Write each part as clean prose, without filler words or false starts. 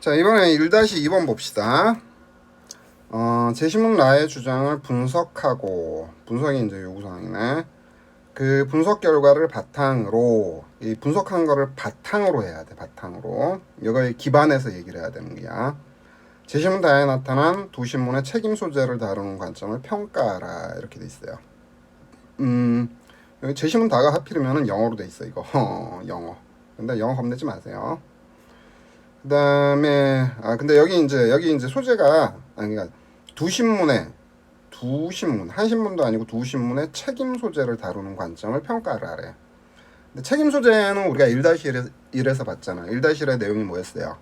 자, 이번에 1-2번 봅시다. 제시문 라의 주장을 분석하고, 분석이 이제 요구사항이네. 그 분석 결과를 바탕으로, 이 분석한 거를 바탕으로 해야 돼, 바탕으로. 이거에 기반해서 얘기를 해야 되는 거야. 제시문 다에 나타난 두 신문의 책임 소재를 다루는 관점을 평가하라. 이렇게 돼 있어요. 여기 제시문 다가 하필이면 영어로 돼 있어, 이거. 영어. 근데 영어 겁내지 마세요. 그 다음에, 근데 여기 이제 소재가, 그러니까 두 신문, 한 신문도 아니고 두 신문의 책임 소재를 다루는 관점을 평가를 하래. 근데 책임 소재는 우리가 1-1에서 봤잖아. 1-1의 내용이 뭐였어요?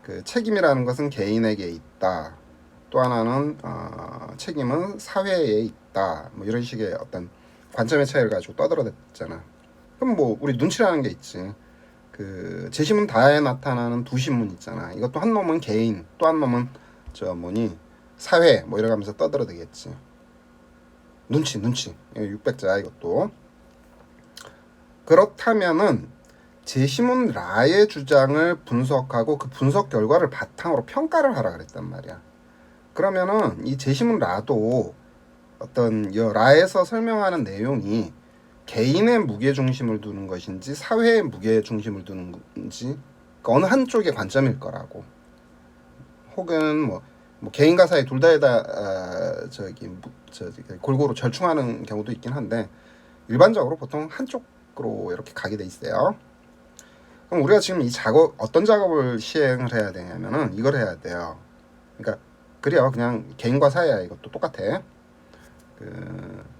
그 책임이라는 것은 개인에게 있다. 또 하나는, 책임은 사회에 있다. 뭐 이런 식의 어떤 관점의 차이를 가지고 떠들어댔잖아. 그럼 뭐, 우리 눈치라는 게 있지. 그 제시문 다에 나타나는 두 신문 있잖아. 이것도 한 놈은 개인, 또 한 놈은 사회 뭐 이래가면서 떠들어대겠지. 눈치 600자 이것도. 그렇다면은 제시문 라의 주장을 분석하고 그 분석 결과를 바탕으로 평가를 하라 그랬단 말이야. 그러면은 이 제시문 라도 어떤 이 라에서 설명하는 내용이 개인의 무게 중심을 두는 것인지 사회의 무게 중심을 두는 건지 어느 한쪽의 관점일 거라고. 혹은 뭐 개인과 사회 둘 다에다 골고루 절충하는 경우도 있긴 한데 일반적으로 보통 한쪽으로 이렇게 가게 돼 있어요. 그럼 우리가 지금 이 작업 어떤 작업을 시행을 해야 되냐면은 이걸 해야 돼요. 그러니까 그래요. 그냥 개인과 사회야 이것도 똑같아.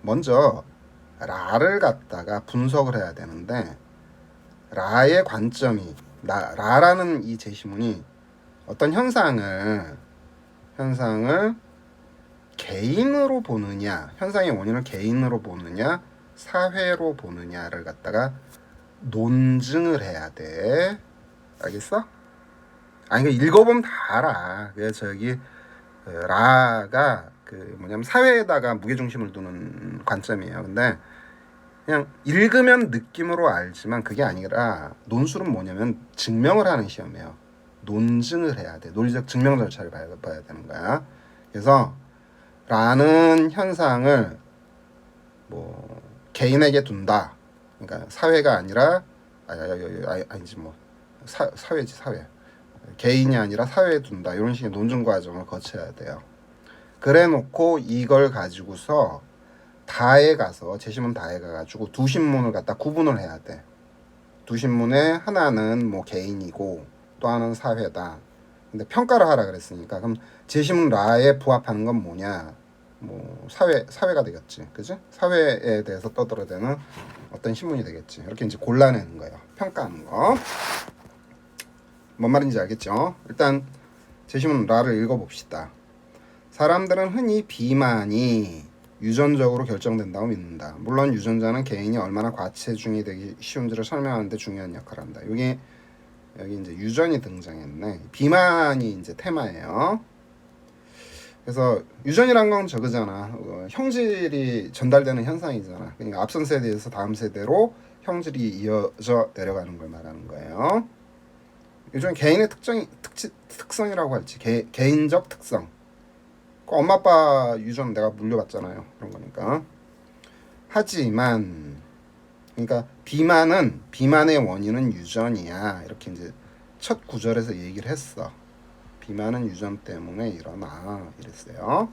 먼저 라를 갖다가 분석을 해야 되는데 라의 관점이 라라는 이 제시문이 어떤 현상을 개인으로 보느냐, 현상의 원인을 개인으로 보느냐, 사회로 보느냐를 갖다가 논증을 해야 돼. 알겠어? 아니, 읽어보면 다 알아. 그래서 라가 사회에다가 무게중심을 두는 관점이에요. 근데 그냥 읽으면 느낌으로 알지만 그게 아니라 논술은 뭐냐면 증명을 하는 시험이에요. 논증을 해야 돼. 논리적 증명 절차를 봐야 되는 거야. 그래서 라는 현상을 개인에게 둔다. 그러니까 사회가 아니라 아니지 사회지 사회. 개인이 아니라 사회에 둔다. 이런 식의 논증 과정을 거쳐야 돼요. 그래 놓고 이걸 가지고서 다에 가서 제시문 다에 가가지고 두 신문을 갖다 구분을 해야 돼. 두 신문에 하나는 개인이고 또 하나는 사회다. 근데 평가를 하라 그랬으니까 그럼 제시문 라에 부합하는 건 뭐냐? 사회가 되겠지, 그지? 사회에 대해서 떠들어대는 어떤 신문이 되겠지. 이렇게 이제 골라내는 거예요. 평가하는 거. 뭔 말인지 알겠죠? 일단 제시문 라를 읽어봅시다. 사람들은 흔히 비만이 유전적으로 결정된다고 믿는다. 물론 유전자는 개인이 얼마나 과체중이 되기 쉬운지를 설명하는 데 중요한 역할을 한다. 여기 이제 유전이 등장했네. 비만이 이제 테마예요. 그래서 유전이란 건 저거잖아. 형질이 전달되는 현상이잖아. 그러니까 앞선 세대에서 다음 세대로 형질이 이어져 내려가는 걸 말하는 거예요. 요즘 개인의 특성이라고 할지 개인적 특성. 엄마 아빠 유전 내가 물려봤잖아요. 그런 거니까. 하지만 그러니까 비만의 원인은 유전이야. 이렇게 이제 첫 구절에서 얘기를 했어. 비만은 유전 때문에 일어나 이랬어요.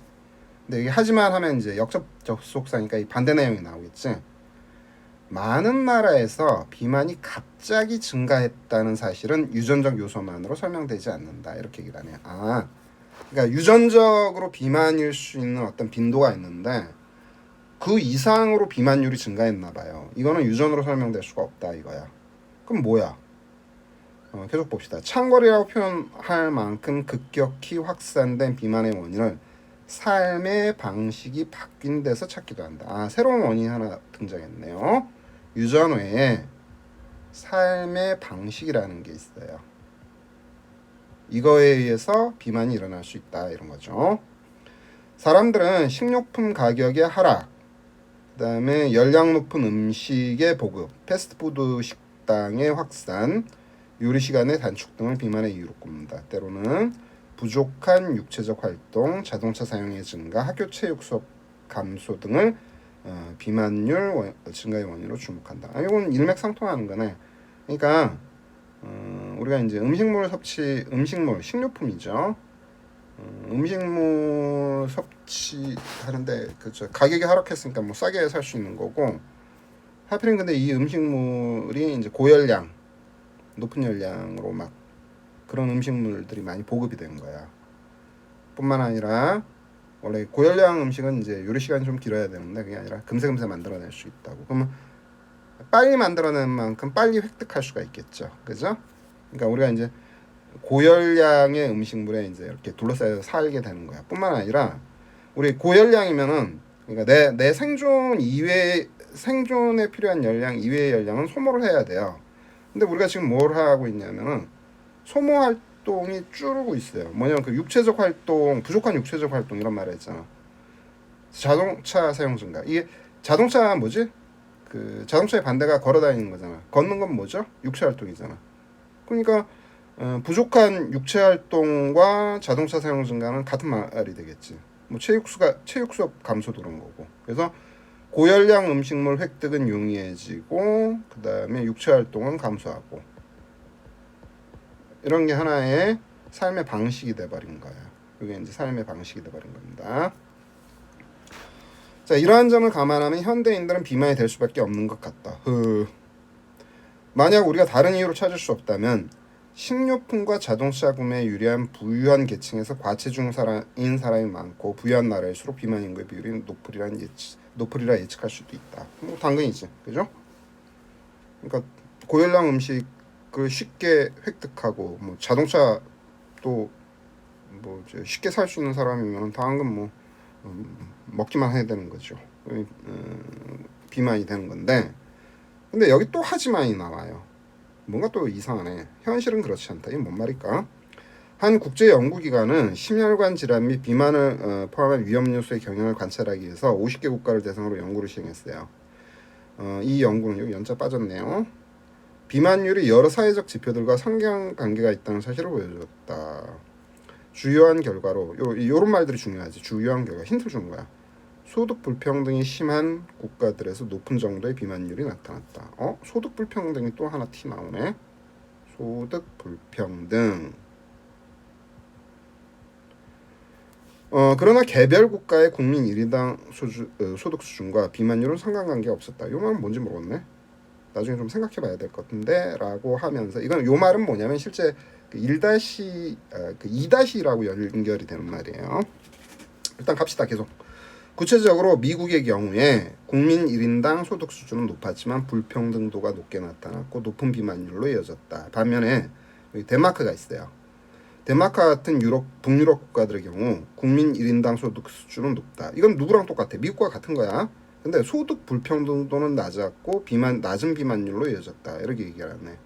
근데 여기 하지만 하면 이제 역접 접속사니까 이 반대 내용이 나오겠지. 많은 나라에서 비만이 갑자기 증가했다는 사실은 유전적 요소만으로 설명되지 않는다. 이렇게 얘기를 하네요. 그러니까 유전적으로 비만일 수 있는 어떤 빈도가 있는데 그 이상으로 비만율이 증가했나 봐요. 이거는 유전으로 설명될 수가 없다 이거야. 그럼 뭐야? 계속 봅시다. 창궐이라고 표현할 만큼 급격히 확산된 비만의 원인을 삶의 방식이 바뀐 데서 찾기도 한다. 새로운 원인이 하나 등장했네요. 유전 외에 삶의 방식이라는 게 있어요. 이거에 의해서 비만이 일어날 수 있다 이런 거죠. 사람들은 식료품 가격의 하락, 그 다음에 열량 높은 음식의 보급, 패스트푸드 식당의 확산, 요리 시간의 단축 등을 비만의 이유로 꼽는다. 때로는 부족한 육체적 활동, 자동차 사용의 증가, 학교 체육 수업 감소 등을 비만율 증가의 원인으로 주목한다. 이건 일맥상통하는 거네. 그러니까 우리가 이제 음식물 섭취, 식료품이죠. 음식물 섭취하는데 그죠. 가격이 하락했으니까 뭐 싸게 살 수 있는 거고. 하필이면 근데 이 음식물이 이제 고열량, 높은 열량으로 막 그런 음식물들이 많이 보급이 된 거야. 뿐만 아니라 원래 고열량 음식은 이제 요리 시간이 좀 길어야 되는데 그게 아니라 금세금세 만들어낼 수 있다고. 그러면 빨리 만들어낸 만큼 빨리 획득할 수가 있겠죠. 그죠? 그러니까 우리가 이제 고열량의 음식물에 이제 이렇게 둘러싸여 살게 되는 거야. 뿐만 아니라 우리 고열량이면은 그러니까 내 생존에 필요한 열량 이외의 열량은 소모를 해야 돼요. 근데 우리가 지금 뭘 하고 있냐면은 소모 활동이 줄고 있어요. 뭐냐면 그 육체적 활동, 부족한 육체적 활동 이런 말을 했잖아. 자동차 사용 증가. 이게 자동차 뭐지? 그 자동차의 반대가 걸어 다니는 거잖아. 걷는 건 뭐죠? 육체 활동이잖아. 그러니까 부족한 육체 활동과 자동차 사용 증가는 같은 말이 되겠지. 뭐 체육 수업 감소도 그런 거고. 그래서 고열량 음식물 획득은 용이해지고 그다음에 육체 활동은 감소하고. 이런 게 하나의 삶의 방식이 돼 버린 거야. 이게 이제 삶의 방식이 돼 버린 겁니다. 자, 이러한 점을 감안하면 현대인들은 비만이 될 수밖에 없는 것 같다. 만약 우리가 다른 이유로 찾을 수 없다면 식료품과 자동차 구매에 유리한 부유한 계층에서 과체중인 사람이 많고 부유한 나라일수록 비만 인구의 비율이 높으리라 예측할 수도 있다. 뭐 당근이지, 그죠? 그러니까 고열량 음식을 쉽게 획득하고 뭐 자동차 또 뭐 쉽게 살 수 있는 사람이면 당근 뭐 먹기만 해야 되는 거죠. 비만이 되는 건데, 근데 여기 또 하지만이 나와요. 뭔가 또 이상하네. 현실은 그렇지 않다. 이게 뭔 말일까? 한 국제 연구기관은 심혈관 질환 및 비만을 포함한 위험 요소의 경향을 관찰하기 위해서 50개 국가를 대상으로 연구를 시행했어요. 이 연구는 여기 연자 빠졌네요. 비만율이 여러 사회적 지표들과 상관관계가 있다는 사실을 보여줬다. 주요한 결과로 요런 말들이 중요하지. 주요한 결과 힌트를 주는 거야. 소득 불평등이 심한 국가들에서 높은 정도의 비만율이 나타났다. 소득 불평등이 또 하나 티 나오네. 소득 불평등. 그러나 개별 국가의 국민 1인당 소득 수준과 비만율은 상관관계가 없었다. 요 말은 뭔지 모르겠네. 나중에 좀 생각해봐야 될 것 같은데 라고 하면서 이건 요 말은 뭐냐면 실제 그 2-라고 연결이 되는 말이에요. 일단 갑시다. 계속. 구체적으로 미국의 경우에 국민 1인당 소득 수준은 높았지만 불평등도가 높게 나타났고 높은 비만율로 이어졌다. 반면에 여기 덴마크가 있어요. 덴마크 같은 북유럽 국가들의 경우 국민 1인당 소득 수준은 높다. 이건 누구랑 똑같아? 미국과 같은 거야. 근데 소득 불평등도는 낮았고 낮은 비만율로 이어졌다. 이렇게 얘기하네.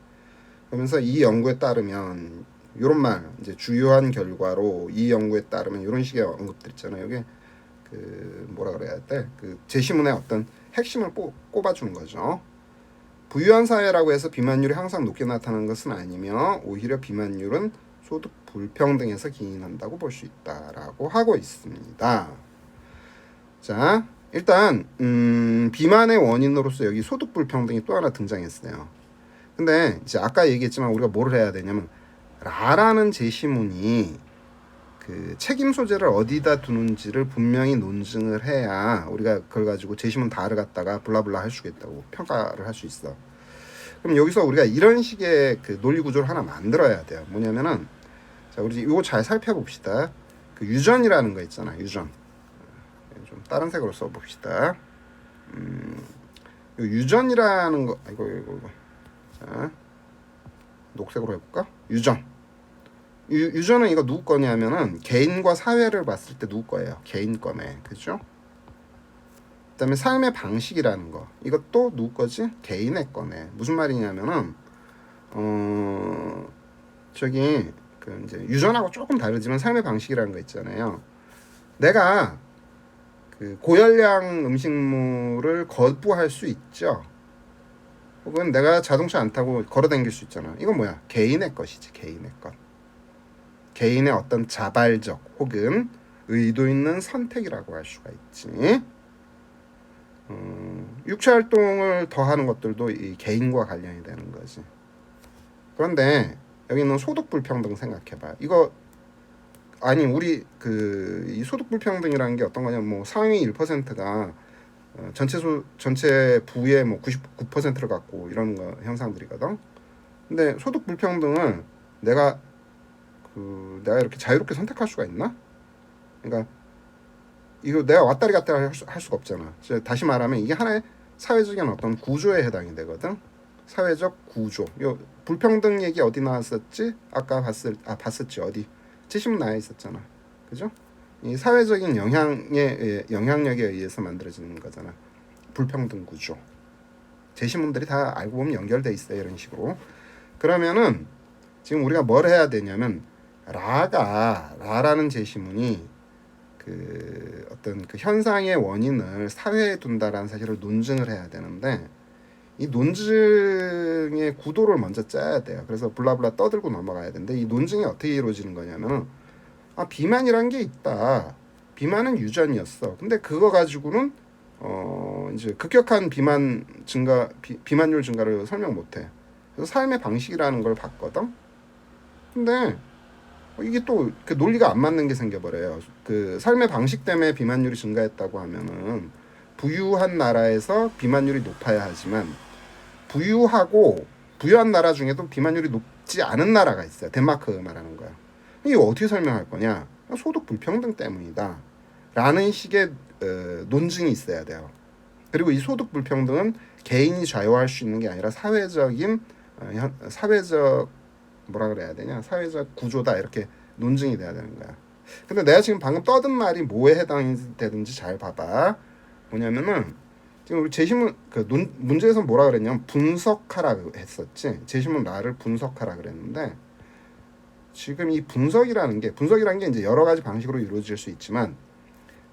그러면서 이 연구에 따르면 이런 말, 이제 주요한 결과로 이 연구에 따르면 이런 식의 언급들 있잖아요. 이게 그 뭐라 그래야 돼? 그 제시문의 어떤 핵심을 꼽아주는 거죠. 부유한 사회라고 해서 비만율이 항상 높게 나타나는 것은 아니며 오히려 비만율은 소득 불평등에서 기인한다고 볼 수 있다라고 하고 있습니다. 자, 일단 비만의 원인으로서 여기 소득 불평등이 또 하나 등장했어요. 근데 이제 아까 얘기했지만 우리가 뭘 해야 되냐면 라라는 제시문이 그 책임 소재를 어디다 두는지를 분명히 논증을 해야 우리가 그걸 가지고 제시문 다를 갖다가 블라블라 할 수 있다고 평가를 할 수 있어. 그럼 여기서 우리가 이런 식의 그 논리 구조를 하나 만들어야 돼요. 뭐냐면은 자, 우리 이거 잘 살펴봅시다. 그 유전이라는 거 있잖아. 유전. 좀 다른 색으로 써봅시다. 유전이라는 거 이거. 자, 녹색으로 해볼까? 유전. 유전은 이거 누구 거냐면은 개인과 사회를 봤을 때 누구 거예요? 개인 거네, 그죠? 그다음에 삶의 방식이라는 거, 이것도 누구 거지? 개인의 거네. 무슨 말이냐면은 저기 그 이제 유전하고 조금 다르지만 삶의 방식이라는 거 있잖아요. 내가 그 고열량 음식물을 거부할 수 있죠. 혹은 내가 자동차 안 타고 걸어 다닐 수 있잖아. 이건 뭐야? 개인의 것이지. 개인의 것. 개인의 어떤 자발적 혹은 의도 있는 선택이라고 할 수가 있지. 육체 활동을 더 하는 것들도 이 개인과 관련이 되는 거지. 그런데 여기는 소득 불평등 생각해봐. 이거 아니 우리 이 소득 불평등이라는 게 어떤 거냐? 뭐 상위 1%가 전체 부의 뭐 99%를 갖고 이런 거 형상들이거든. 근데 소득 불평등을 내가 내가 이렇게 자유롭게 선택할 수가 있나? 그러니까 이거 내가 왔다리 갔다리 할 수가 없잖아. 다시 말하면 이게 하나의 사회적인 어떤 구조에 해당이 되거든. 사회적 구조. 요 불평등 얘기 어디 나왔었지? 아까 봤었지 어디? 지금 나와 있었잖아. 그죠? 이 사회적인 영향력에 의해서 만들어지는 거잖아. 불평등 구조. 제시문들이 다 알고 보면 연결돼 있어요. 이런 식으로. 그러면은 지금 우리가 뭘 해야 되냐면 라라는 제시문이 어떤 현상의 원인을 사회에 둔다라는 사실을 논증을 해야 되는데 이 논증의 구도를 먼저 짜야 돼요. 그래서 블라블라 떠들고 넘어가야 되는데 이 논증이 어떻게 이루어지는 거냐면은 비만이란 게 있다. 비만은 유전이었어. 근데 그거 가지고는 이제 급격한 비만율 증가를 설명 못해. 그래서 삶의 방식이라는 걸 봤거든. 근데 이게 또 그 논리가 안 맞는 게 생겨버려요. 삶의 방식 때문에 비만율이 증가했다고 하면은 부유한 나라에서 비만율이 높아야 하지만 부유한 나라 중에도 비만율이 높지 않은 나라가 있어요. 덴마크 말하는 거야. 이게 어떻게 설명할 거냐? 소득 불평등 때문이다. 라는 식의 논증이 있어야 돼요. 그리고 이 소득 불평등은 개인이 좌우할 수 있는 게 아니라 사회적 뭐라 그래야 되냐? 사회적 구조다 이렇게 논증이 돼야 되는 거야. 근데 내가 지금 방금 떠든 말이 뭐에 해당이 되는지 잘 봐봐. 뭐냐면은 지금 우리 제시문 문제에서 뭐라 그랬냐면 분석하라 했었지. 제시문 나를 분석하라 그랬는데 지금 이 분석이라는 게 이제 여러 가지 방식으로 이루어질 수 있지만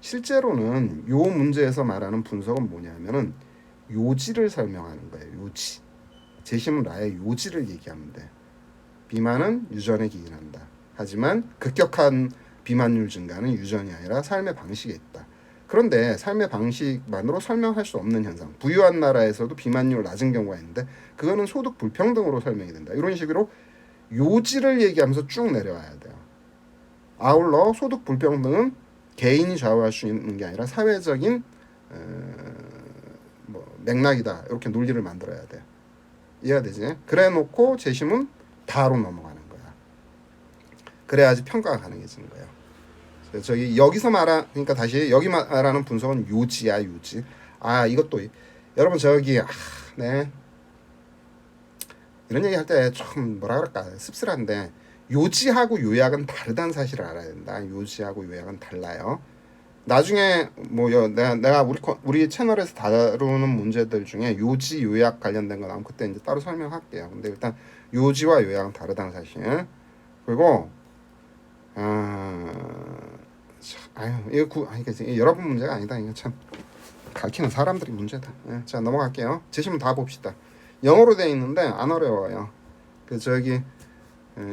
실제로는 요 문제에서 말하는 분석은 뭐냐면은 요지를 설명하는 거예요. 요지. 제시문 나의 요지를 얘기하면 돼. 비만은 유전에 기인한다. 하지만 급격한 비만율 증가는 유전이 아니라 삶의 방식에 있다. 그런데 삶의 방식만으로 설명할 수 없는 현상. 부유한 나라에서도 비만율 낮은 경우가 있는데 그거는 소득 불평등으로 설명이 된다. 이런 식으로 요지를 얘기하면서 쭉 내려와야 돼요. 아울러 소득 불평등은 개인이 좌우할 수 있는 게 아니라 사회적인 맥락이다. 이렇게 논리를 만들어야 돼. 이해가 되지? 그래놓고 제시문 다로 넘어가는 거야. 그래야지 평가가 가능해지는 거예요. 그러니까 다시 여기 말하는 분석은 요지야, 요지. 이것도 여러분 네. 이런 얘기 할 때 좀 뭐라 그럴까 씁쓸한데 요지하고 요약은 다르다는 사실을 알아야 된다. 요지하고 요약은 달라요. 나중에 내가 우리 채널에서 다루는 문제들 중에 요지 요약 관련된 거 나오면 그때 이제 따로 설명할게요. 근데 일단 요지와 요약은 다르다는 사실. 그리고 이게 여러분 문제가 아니다. 이거 참 가르치는 사람들이 문제다. 자 넘어갈게요. 제시문 다 봅시다. 영어로 돼 있는데 안 어려워요.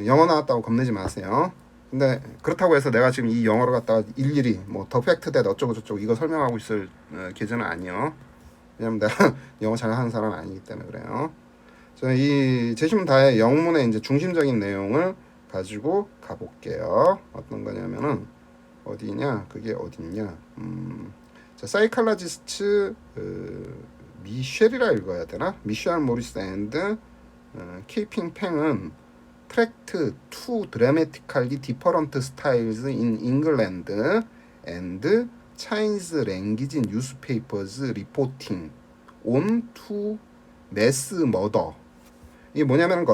영어 나왔다고 겁내지 마세요. 근데 그렇다고 해서 내가 지금 이 영어로 갖다가 일일이 더 팩트 대 어쩌고 저쩌고 이거 설명하고 있을 계절은 아니요. 왜냐면 내가 영어 잘하는 사람은 아니기 때문에 그래요. 이 제시문 다의 영문의 이제 중심적인 내용을 가지고 가볼게요. 어떤 거냐면은 어디냐? 그게 어딨냐? 사이칼라지스트 미셸이라 읽어야 되나? 미셸 모리스 앤드 키핑 팽은 트랙트 투 드라마티컬리 디퍼런트 스타일즈 인 잉글랜드 앤드 차이니즈 랭귀지 뉴스페이퍼즈 리포팅 온 투 매스 머더. 이게 뭐냐면은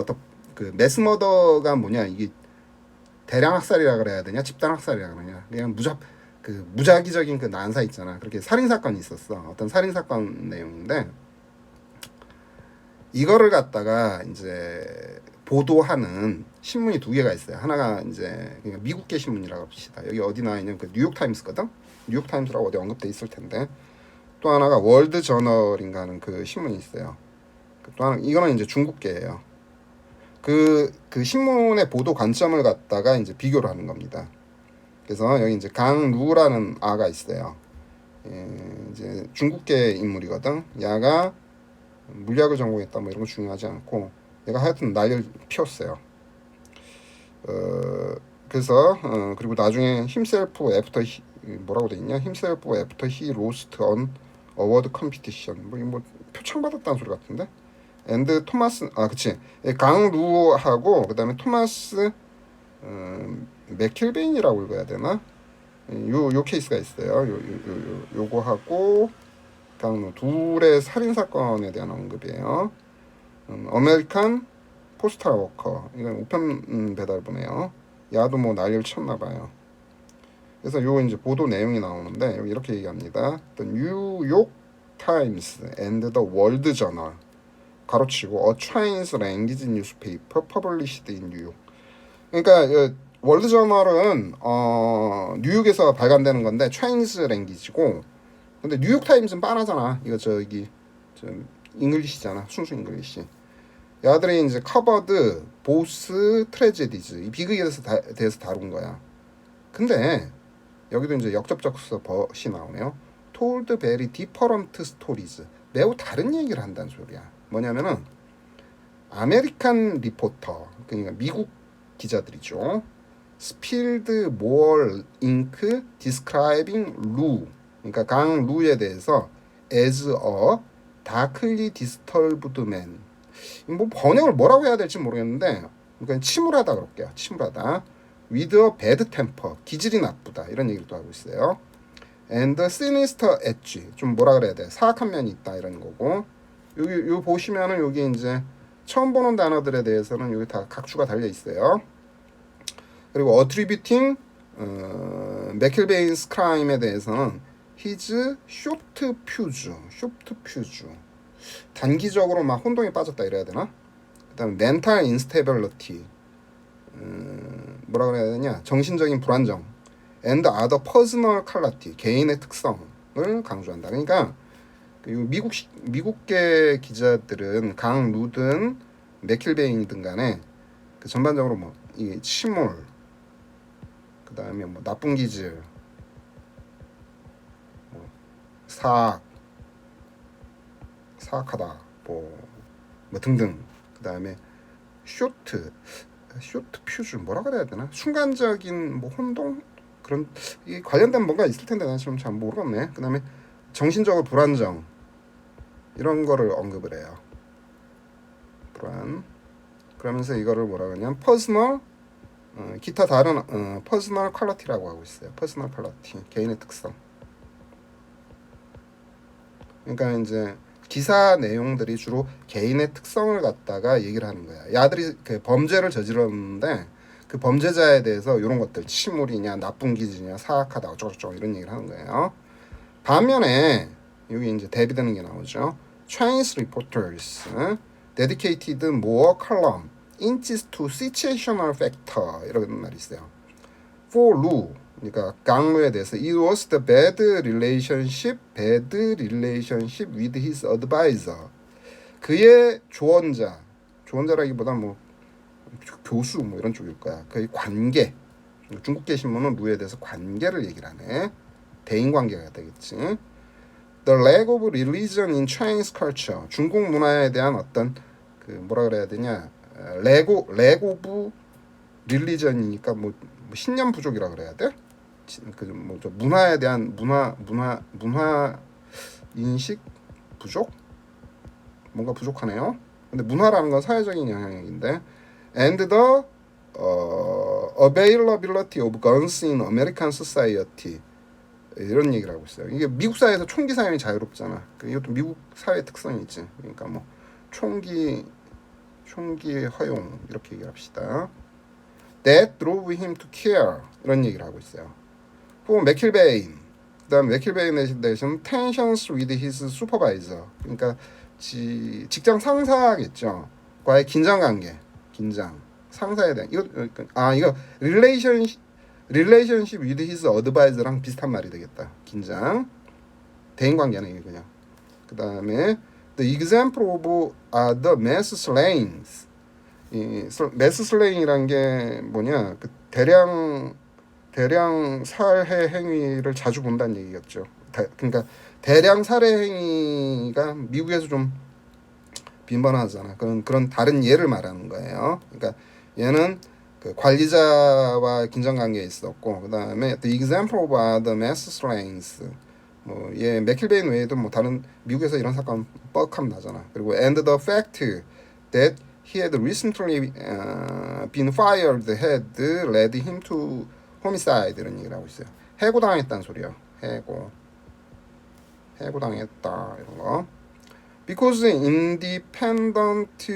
매스 머더가 뭐냐? 이게 대량 학살이라 그래야 되냐? 집단 학살이라 그러냐? 그냥 무작위적인 난사 있잖아. 그렇게 살인 사건이 있었어. 어떤 살인 사건 내용인데 이거를 갖다가 이제 보도하는 신문이 두 개가 있어요. 하나가 이제 미국계 신문이라고 합시다. 여기 어디 나와 있냐면 뉴욕 타임스거든. 뉴욕 타임스라고 어디 언급돼 있을 텐데 또 하나가 월드 저널인가 하는 그 신문이 있어요. 또 하나 이거는 이제 중국계예요. 그 신문의 보도 관점을 갖다가 이제 비교를 하는 겁니다. 그래서 여기 이제 강루라는 아가 있어요. 이제 중국계 인물이거든. 야가 물리학을 전공했다 뭐 이런 거 중요하지 않고 얘가 하여튼 난리를 피웠어요. 그래서 그리고 나중에 himself after 뭐라고 돼 있냐? himself after he lost on award competition 뭐 표창 받았다는 소리 같은데. 앤드 토마스 그치 강루하고 그다음에 토마스 맥킬베인이라고 읽어야 되나? 요 케이스가 있어요. 요거하고 강루 둘의 살인 사건에 대한 언급이에요. 아메리칸 포스탈 워커 이건 우편 배달부네요. 야도 뭐 난리를 쳤나 봐요. 그래서 요 이제 보도 내용이 나오는데 여기 이렇게 얘기합니다. The New York Times and the World Journal 가로치고 A Chinese Language Newspaper Published in New York. 그러니까 월드 저널은 뉴욕에서 발간되는 건데 Chinese 랭귀지고, 근데 뉴욕 타임즈는 빤하잖아. 이거 저 잉글리시잖아. 순수 잉글리시. 야들이 이제 커버드 보스 트레제디즈 이 비극에 대해서 다룬 거야. 근데 여기도 이제 역접적서 벗이 나오네요. Told very different stories. 매우 다른 얘기를 한다는 소리야. 뭐냐면은 아메리칸 리포터 그러니까 미국 기자들이죠. spilled more ink describing Lu 그러니까 강 루에 대해서 as a darkly disturbed man. 뭐 번역을 뭐라고 해야 될지 모르겠는데 그러니까 침울하다 그럴게요. 침울하다. with a bad temper 기질이 나쁘다 이런 얘기를 또 하고 있어요. and sinister edge 좀 뭐라 그래야 돼 사악한 면이 있다 이런 거고. 여기 보시면은 여기 이제 처음 보는 단어들에 대해서는 여기 다 각주가 달려 있어요. 그리고 attributing 맥킬베인's crime에 대해서는 his short fuse 단기적으로 막 혼동에 빠졌다 이래야 되나? 그다음에 mental instability 뭐라 그래야 되냐 정신적인 불안정 and other personal quality 개인의 특성을 강조한다. 그러니까 미국계 기자들은 강 루든 맥킬베인이든 간에 그 전반적으로 뭐 이 침몰 그다음에 뭐 나쁜 기질 뭐 사악하다 뭐 등등. 그다음에 쇼트 퓨즈 뭐라 그래야 되나 순간적인 뭐 혼동 그런 이 관련된 뭔가 있을 텐데 난 좀 잘 모르겠네. 그다음에 정신적으로 불안정 이런 거를 언급을 해요. 불안. 그러면서 이거를 뭐라 그러냐면 퍼스널 기타 다른 퍼스널 퀄리티라고 하고 있어요. 퍼스널 퀄리티 개인의 특성. 그러니까 이제 기사 내용들이 주로 개인의 특성을 갖다가 얘기를 하는 거야. 야들이 그 범죄를 저질렀는데 그 범죄자에 대해서 이런 것들 침울이냐 나쁜 기질이냐 사악하다 어쩌고저쩌고 이런 얘기를 하는 거예요. 반면에 여기 이제 대비되는 게 나오죠. Chinese reporters dedicated more column inches to situational factor 이런 말이 있어요. For Lu 그러니까 강루에 대해서 it was the bad relationship with his advisor 그의 조언자라기보다 뭐 교수 뭐 이런 쪽일 거야. 그의 관계 중국계 신문은 루에 대해서 관계를 얘기를 하네. 대인 관계가 되겠지. The lack of religion in Chinese culture 중국 문화에 대한 어떤 그 뭐라 그래야 되냐 lack of religion이니까 뭐 신념 부족이라 그래야 돼? 그 뭐 저 문화에 대한 문화 인식 부족? 뭔가 부족하네요. 근데 문화라는 건 사회적인 영향력인데 and the availability of guns in American society 이런 얘기를 하고 있어요. 이게 미국 사회에서 총기 사용이 자유롭잖아. 이것도 미국 사회 특성이 있지. 그러니까 뭐 총기 허용 이렇게 얘기를 합시다. That drove him to kill 이런 얘기를 하고 있어요. 또 맥킬베인 그다음 맥킬베인에 대해서는 tensions with his supervisor 그러니까 직장 상사겠죠. 과의 긴장 상사에 대한 이거 relationship with his advisor랑 비슷한 말이 되겠다. 긴장 대인 관계는 이게 그냥. 그다음에 The example of the mass slayings. 이 mass slaying이란 게 뭐냐? 그 대량 살해 행위를 자주 본다는 얘기겠죠. 그러니까 대량 살해 행위가 미국에서 좀 빈번하잖아. 그런 다른 예를 말하는 거예요. 그러니까 얘는 그 관리자와 긴장 관계에 있었고, 그다음에 the example of the mass slayings. 뭐얘 맥킬베인 외에도 뭐 다른 미국에서 이런 사건 뻑하면 나잖아. 그리고 and the fact that he had recently been fired had led him to homicide 이런 얘기를 하고 있어요. 해고당했다는 소리야. 해고당했다 이런 거. Because independent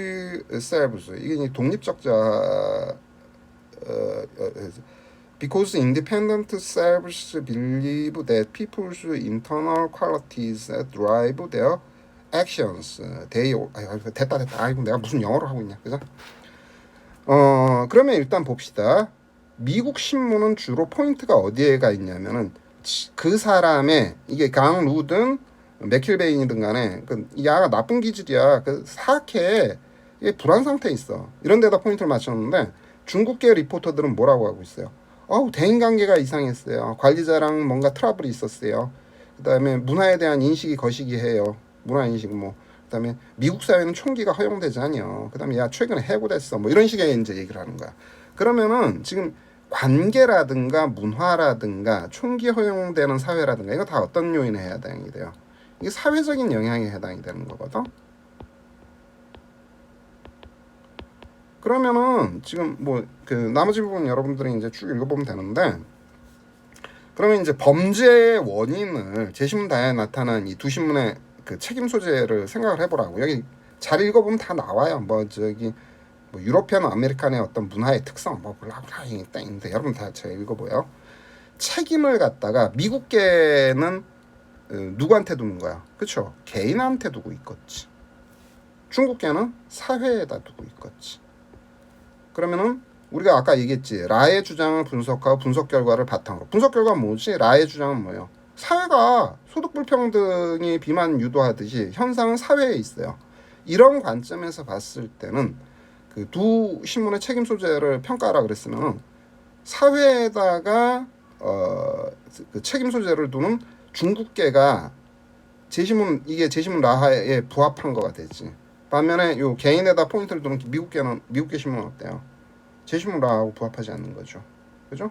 selves 이게 독립적자 because independent selves believe that people's internal qualities drive their actions. 됐다. 아이고 내가 무슨 영어를 하고 있냐, 그죠? 그러면 일단 봅시다. 미국 신문은 주로 포인트가 어디에가 있냐면은 그 사람의 이게 강루든 맥킬베인이든 간에 그 야가 나쁜 기질이야. 그 사악해. 이게 불안 상태에 있어. 이런 데다 포인트를 맞췄는데 중국계 리포터들은 뭐라고 하고 있어요? 대인관계가 이상했어요. 관리자랑 뭔가 트러블이 있었어요. 그다음에 문화에 대한 인식이 거시기해요. 문화 인식 뭐. 그다음에 미국 사회는 총기가 허용되지 않요. 그다음에 야 최근에 해고됐어. 뭐 이런 식의 이제 얘기를 하는 거야. 그러면은 지금 관계라든가 문화라든가 총기 허용되는 사회라든가 이거 다 어떤 요인에 해당이 돼요? 이게 사회적인 영향에 해당이 되는 거거든. 그러면은 지금 뭐 그 나머지 부분 여러분들이 이제 쭉 읽어보면 되는데, 그러면 이제 범죄의 원인을 제신문다에 나타난 이 두 신문의 그 책임 소재를 생각을 해보라고. 여기 잘 읽어보면 다 나와요. 뭐 저기 뭐 유러피안 아메리칸의 어떤 문화의 특성 뭐 블라블라 있는데 여러분 다 잘 읽어보요. 책임을 갖다가 미국계는 누구한테 두는 거야? 그렇죠? 개인한테 두고 있겠지. 중국계는 사회에다 두고 있겠지. 그러면은 우리가 아까 얘기했지. 라의 주장을 분석하고 분석 결과를 바탕으로. 분석 결과는 뭐지? 라의 주장은 뭐예요? 사회가 소득 불평등이 비만 유도하듯이 현상은 사회에 있어요. 이런 관점에서 봤을 때는 그 두 신문의 책임 소재를 평가하라 그랬으면 사회에다가 그 책임 소재를 두는 중국계가 이게 제시문 라하에 부합한 거가 되지. 반면에 요 개인에다 포인트를 두는 미국계 신문은 어때요? 제시문 라하고 부합하지 않는 거죠. 그죠?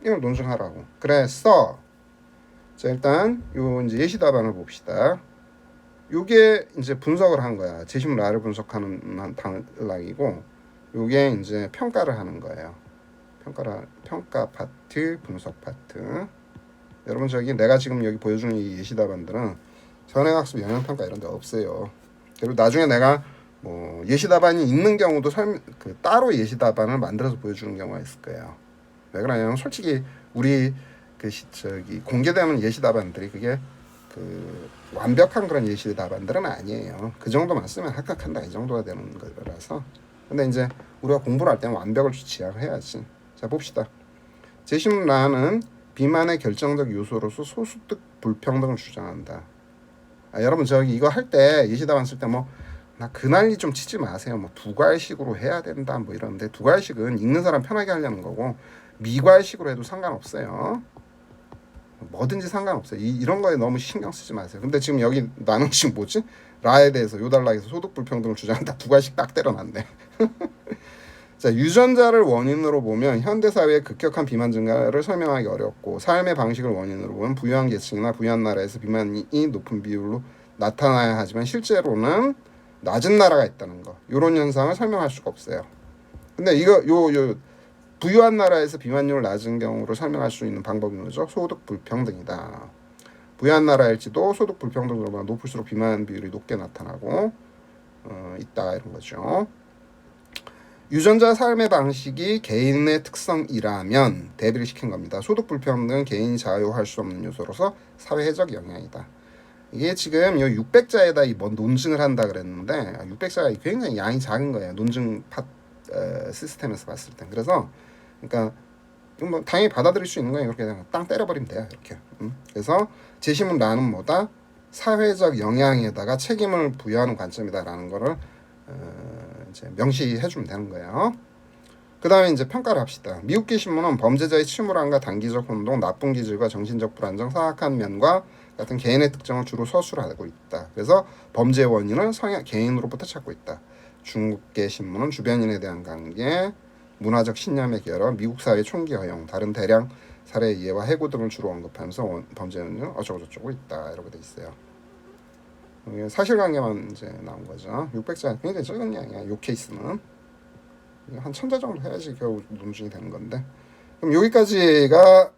이걸 논증하라고. 그래서 자 일단 요 이제 예시 답안을 봅시다. 요게 이제 분석을 한 거야. 제시문 라를 분석하는 단락이고, 요게 이제 평가를 하는 거예요. 평가 파트, 분석 파트. 여러분 저기 내가 지금 여기 보여주는 이 예시 답안들은 선행학습 영향평가 이런 데 없어요. 그리고 나중에 내가 뭐 예시 답안이 있는 경우도 따로 예시 답안을 만들어서 보여주는 경우가 있을 거예요. 왜 그러냐면 솔직히 우리 그 저기 공개되는 예시 답안들이 그게 그 완벽한 그런 예시 답안들은 아니에요. 그 정도만 쓰면 합격한다 이 정도가 되는 거라서. 근데 이제 우리가 공부를 할 때는 완벽을 지향을 해야지. 자 봅시다. 제시문 라는 비만의 결정적 요소로서 소수득 불평등을 주장한다. 여러분 저기 이거 할 때 예시 답안 쓸 때 뭐 나 그 난리 좀 치지 마세요. 뭐 두괄식으로 해야 된다 뭐 이러는데, 두괄식은 읽는 사람 편하게 하려는 거고 미괄식으로 해도 상관없어요. 뭐든지 상관없어요. 이런 거에 너무 신경 쓰지 마세요. 근데 지금 여기 나는 지금 뭐지? 라에 대해서 요달락에서 소득 불평등을 주장한다. 두괄식 딱 때려놨네. 자, 유전자를 원인으로 보면 현대사회의 급격한 비만 증가를 설명하기 어렵고, 삶의 방식을 원인으로 보면 부유한 계층이나 부유한 나라에서 비만이 높은 비율로 나타나야 하지만 실제로는 낮은 나라가 있다는 거. 이런 현상을 설명할 수가 없어요. 근데 이거 요 부유한 나라에서 비만율 낮은 경우로 설명할 수 있는 방법이 뭐죠? 소득 불평등이다. 부유한 나라일지도 소득 불평등보다 높을수록 비만 비율이 높게 나타나고 있다 이런 거죠. 유전자 삶의 방식이 개인의 특성이라면 대비를 시킨 겁니다. 소득 불평등은 개인이 자유할 수 없는 요소로서 사회적 영향이다. 이게 지금 요 600자에다 이 논증을 한다 그랬는데 600자가 굉장히 양이 작은 거예요. 논증 시스템에서 봤을 때. 그래서 그러니까 뭐 당연히 받아들일 수 있는 거예요. 이렇게 그냥 땅 때려버리면 돼요. 이렇게. 그래서 제시문 라는 뭐다? 사회적 영향에다가 책임을 부여하는 관점이다라는 거를 이제 명시해 주면 되는 거예요. 그 다음에 이제 평가를 합시다. 미국계 신문은 범죄자의 침울함과 단기적 혼동, 나쁜 기질과 정신적 불안정, 사악한 면과 같은 개인의 특징을 주로 서술하고 있다. 그래서 범죄 원인을 개인으로부터 찾고 있다. 중국계 신문은 주변인에 대한 관계, 문화적 신념의 결합, 미국 사회 총기 허용, 다른 대량 살해 이해와 해고 등을 주로 언급하면서 범죄 원인은 어쩌고저쩌고 있다. 이렇게 돼 있어요. 사실관계만 이제 나온 거죠. 600자 굉장히 적은 양이야. 요 케이스는 한 1000자 정도 해야지 겨우 논증이 되는 건데. 그럼 여기까지가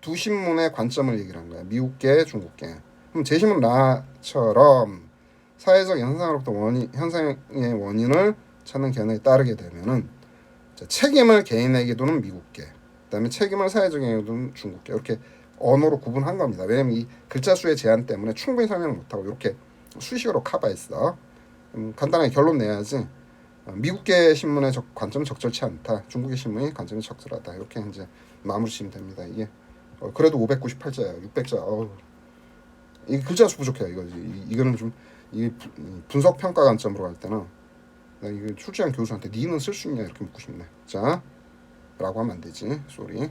두 신문의 관점을 얘기를 한 거야. 미국계, 중국계. 그럼 제 신문 나처럼 사회적 현상으로부터 현상의 원인을 찾는 견해에 따르게 되면은 책임을 개인에게 두는 미국계, 그다음에 책임을 사회적 영향에 두는 중국계, 이렇게 언어로 구분한 겁니다. 왜냐면 이 글자 수의 제한 때문에 충분히 설명 못하고 이렇게 수식으로 커버했어. 간단하게 결론 내야지. 미국계 신문의 관점은 적절치 않다. 중국의 신문이 관점이 적절하다. 이렇게 이제 마무리 지으면 됩니다. 이게 그래도 598자야, 600자. 이 글자 수 부족해요. 이거는 좀 이 분석 평가 관점으로 갈 때는 나 이거 출제한 교수한테 니는 쓸 수 있냐 이렇게 묻고 싶네. 자, 라고 하면 안 되지. 쏘리.